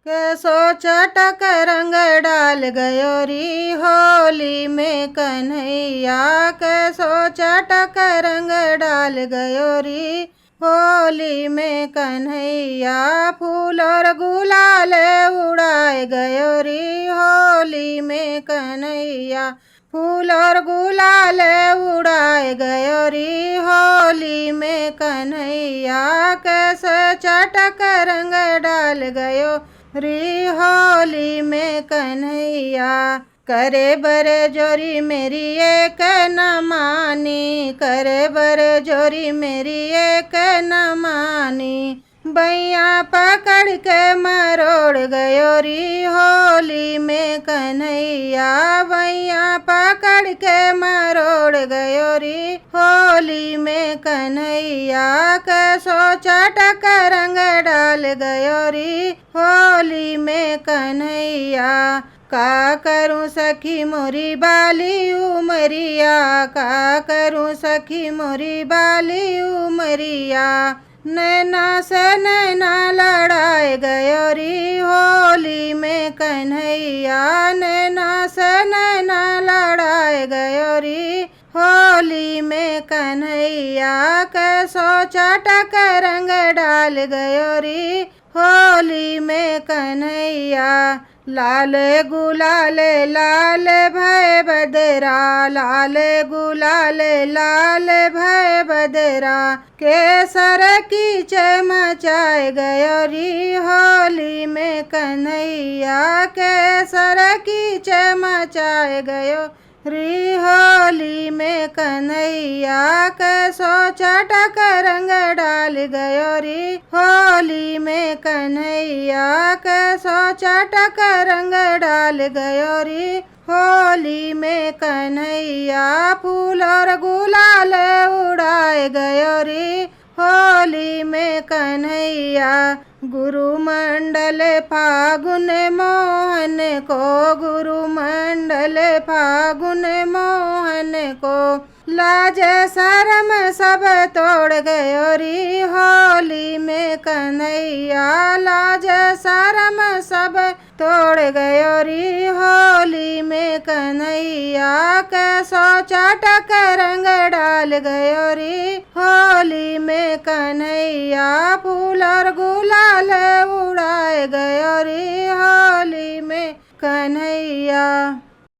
कैसो चटक रंग डाल गयो री होली में कन्हैया, कैसो चटक रंग डाल गयो री होली में कन्हैया। फूल और गुलाल उड़ाए गयो री होली में कन्हैया, फूल और गुलाल उड़ाए गयो री होली में कन्हैया। कैसे चटक रंग डाल गयो री होली में कन्हैया। करे बर जोरी मेरी एक न मानी, करे बर जोरी मेरी एक न मानी। बैया पकड़ के मरोड़ गयो री होली में कन्हैया, बैया पकड़ के मरोड़ गयो री होली में कन्हैया। कैसो चटक रंग डाल गयो री होली में कन्हैया। का करूं सखी मोरी बाली उमरिया, का करूं सखी मोरी बाली उमरिया। नैना से नैना लड़ाए गयो री होली में कन्हैया, नैना से नैना लड़ाए गयो री होली में कन्हैया। कैसो चटक रंग डाल गयो री होली में कन्हैया। लाल गुलाल लाल भय बदरा, लाल गुलाल लाल भय बदरा। केसर की चमचाए गयो री होली में कन्हैया, केसर की चमचाए गयो री होली में कन्हैया। कैसो चटक रंग डाल गयो री होली में कन्हैया, कैसो चटक रंग डाल गयो री होली में कन्हैया। फूल और गुलाल उड़ाए गयो री होली में कन्हैया। गुरु मंडल फागुन मोहन को, गुरु मंडल फागुन मोहन को। लाज शरम सब तोड़ गयो री होली में कन्हैया, लाज शरम सब तोड़ गयो री होली में कन्हैया। कैसो चटक रंग डाल गयो री होली में कन्हैया। फूल और गुलाल उड़ाए गयो री होली में कन्हैया।